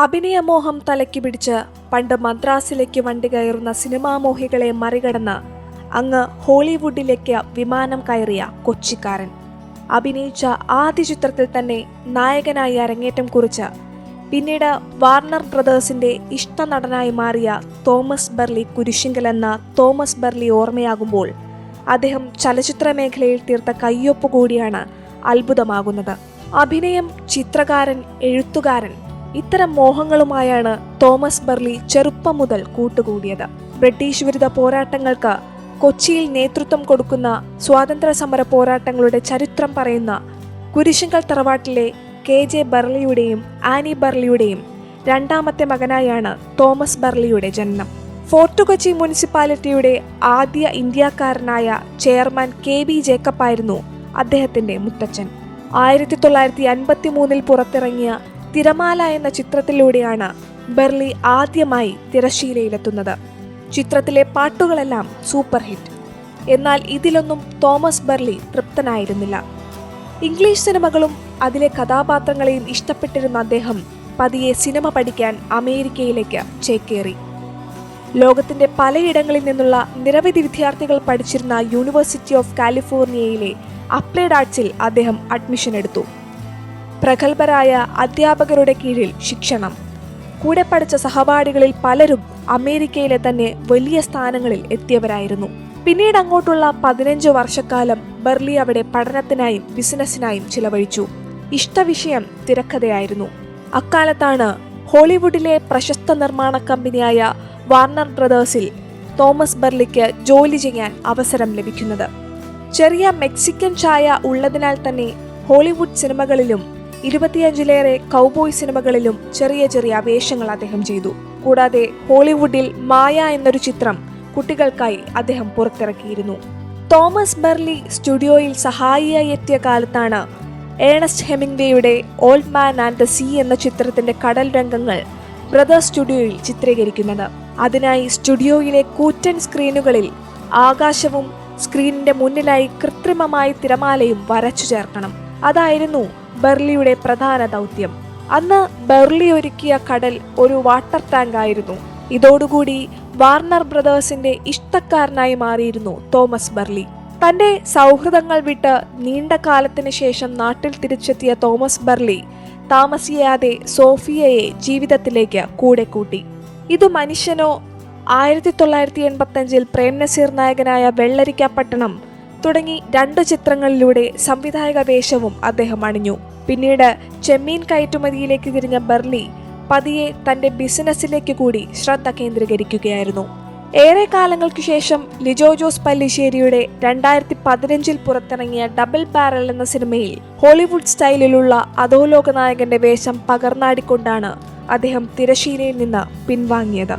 അഭിനയമോഹം തലയ്ക്ക് പിടിച്ച് പണ്ട് മദ്രാസിലേക്ക് വണ്ടി കയറുന്ന സിനിമാമോഹികളെ മറികടന്ന് അങ്ങ് ഹോളിവുഡിലേക്ക് വിമാനം കയറിയ കൊച്ചിക്കാരൻ. അഭിനയിച്ച ആദ്യ ചിത്രത്തിൽ തന്നെ നായകനായി അരങ്ങേറ്റം കുറിച്ച് പിന്നീട് വാർണർ ബ്രദേഴ്സിന്റെ ഇഷ്ടനടനായി മാറിയ തോമസ് ബെർലി കുരിശിങ്കൽ എന്ന തോമസ് ബെർലി ഓർമ്മയാകുമ്പോൾ അദ്ദേഹം ചലച്ചിത്ര മേഖലയിൽ തീർത്ത കയ്യൊപ്പ് കൂടിയാണ് അത്ഭുതമാകുന്നത്. അഭിനയം, ചിത്രകാരൻ, എഴുത്തുകാരൻ, ഇത്തരം മോഹങ്ങളുമായാണ് തോമസ് ബെർലി ചെറുപ്പം മുതൽ കൂട്ടുകൂടിയത്. ബ്രിട്ടീഷ് വിരുദ്ധ പോരാട്ടങ്ങൾക്ക് കൊച്ചിയിൽ നേതൃത്വം കൊടുക്കുന്ന സ്വാതന്ത്ര്യ സമര പോരാട്ടങ്ങളുടെ ചരിത്രം പറയുന്ന കുരിശിങ്കൽ തറവാട്ടിലെ KJ ബെർലിയുടെയും ആനി ബെർലിയുടെയും രണ്ടാമത്തെ മകനായാണ് തോമസ് ബെർലിയുടെ ജനനം. ഫോർട്ട് കൊച്ചി മുനിസിപ്പാലിറ്റിയുടെ ആദ്യ ഇന്ത്യക്കാരനായ ചെയർമാൻ KB ജേക്കബ് ആയിരുന്നു അദ്ദേഹത്തിന്റെ മുത്തച്ഛൻ. 1953 പുറത്തിറങ്ങിയ തിരമാല എന്ന ചിത്രത്തിലൂടെയാണ് ബെർലി ആദ്യമായി തിരശ്ശീലയിലെത്തുന്നത്. ചിത്രത്തിലെ പാട്ടുകളെല്ലാം സൂപ്പർ ഹിറ്റ്. എന്നാൽ ഇതിലൊന്നും തോമസ് ബെർലി തൃപ്തനായിരുന്നില്ല. ഇംഗ്ലീഷ് സിനിമകളും അതിലെ കഥാപാത്രങ്ങളെയും ഇഷ്ടപ്പെട്ടിരുന്ന അദ്ദേഹം പതിയെ സിനിമ പഠിക്കാൻ അമേരിക്കയിലേക്ക് ചേക്കേറി. ലോകത്തിന്റെ പലയിടങ്ങളിൽ നിന്നുള്ള നിരവധി വിദ്യാർത്ഥികൾ പഠിച്ചിരുന്ന യൂണിവേഴ്സിറ്റി ഓഫ് കാലിഫോർണിയയിലെ അപ്ലൈഡ് ആർട്സിൽ അദ്ദേഹം അഡ്മിഷൻ എടുത്തു. പ്രഗത്ഭരായ അധ്യാപകരുടെ കീഴിൽ ശിക്ഷണം. കൂടെ പഠിച്ച സഹപാഠികളിൽ പലരും അമേരിക്കയിലെ തന്നെ വലിയ സ്ഥാനങ്ങളിൽ എത്തിയവരായിരുന്നു. പിന്നീട് അങ്ങോട്ടുള്ള 15 വർഷക്കാലം ബെർലി അവിടെ പഠനത്തിനായും ബിസിനസ്സിനായും ചിലവഴിച്ചു. ഇഷ്ടവിഷയം തിരക്കഥയായിരുന്നു. അക്കാലത്താണ് ഹോളിവുഡിലെ പ്രശസ്ത നിർമ്മാണ കമ്പനിയായ വാർണർ ബ്രദേഴ്സിൽ തോമസ് ബെർലിക്ക് ജോലി ചെയ്യാൻ അവസരം ലഭിക്കുന്നത്. ചെറിയ മെക്സിക്കൻ ഛായ ഉള്ളതിനാൽ തന്നെ ഹോളിവുഡ് സിനിമകളിലും 25ലേറെ കൗബോയ് സിനിമകളിലും ചെറിയ ചെറിയ വേഷങ്ങൾ അദ്ദേഹം ചെയ്തു. കൂടാതെ ഹോളിവുഡിൽ മായ എന്നൊരു ചിത്രം കുട്ടികൾക്കായി അദ്ദേഹം പുറത്തിറക്കിയിരുന്നു. തോമസ് ബെർലി സ്റ്റുഡിയോയിൽ സഹായിയായി എത്തിയ കാലത്താണ് ഏണസ്റ്റ് ഹെമിംഗ്വേയുടെ Old Man and the Sea എന്ന ചിത്രത്തിന്റെ കടൽ രംഗങ്ങൾ ബ്രദേഴ്സ് സ്റ്റുഡിയോയിൽ ചിത്രീകരിക്കുന്നത്. അതിനായി സ്റ്റുഡിയോയിലെ കൂറ്റൻ സ്ക്രീനുകളിൽ ആകാശവും സ്ക്രീനിന്റെ മുന്നിലായി കൃത്രിമമായി തിരമാലയും വരച്ചു ചേർക്കണം. അതായിരുന്നു ബെർലിയുടെ പ്രധാന ദൗത്യം. അന്ന് ബെർലി ഒരുക്കിയ കടൽ ഒരു വാട്ടർ ടാങ്ക് ആയിരുന്നു. ഇതോടുകൂടി വാർണർ ബ്രദേഴ്സിന്റെ ഇഷ്ടക്കാരനായി മാറിയിരുന്നു തോമസ് ബെർലി. തന്റെ സൗഹൃദങ്ങൾ വിട്ട് നീണ്ട കാലത്തിന് ശേഷം നാട്ടിൽ തിരിച്ചെത്തിയ തോമസ് ബെർലി താമസിയാതെ സോഫിയയെ ജീവിതത്തിലേക്ക് കൂടെ കൂട്ടി. ഇതു മനുഷ്യനോ 1985 പ്രേം നസീർ നായകനായ വെള്ളരിക്കാപ്പട്ടണം തുടങ്ങി 2 ചിത്രങ്ങളിലൂടെ സംവിധായക വേഷവും അദ്ദേഹം അണിഞ്ഞു. പിന്നീട് ചെമ്മീൻ കയറ്റുമതിയിലേക്ക് തിരിഞ്ഞ ബെർലി പതിയെ തന്റെ ബിസിനസ്സിലേക്ക് കൂടി ശ്രദ്ധ കേന്ദ്രീകരിക്കുകയായിരുന്നു. ഏറെ കാലങ്ങൾക്കു ശേഷം ലിജോ ജോസ് പല്ലിശ്ശേരിയുടെ 2015 പുറത്തിറങ്ങിയ ഡബിൾ ബാരൽ എന്ന സിനിമയിൽ ഹോളിവുഡ് സ്റ്റൈലിലുള്ള അധോലോക നായകന്റെ വേഷം പകർന്നാടിക്കൊണ്ടാണ് അദ്ദേഹം തിരശീലയിൽ നിന്ന് പിൻവാങ്ങിയത്.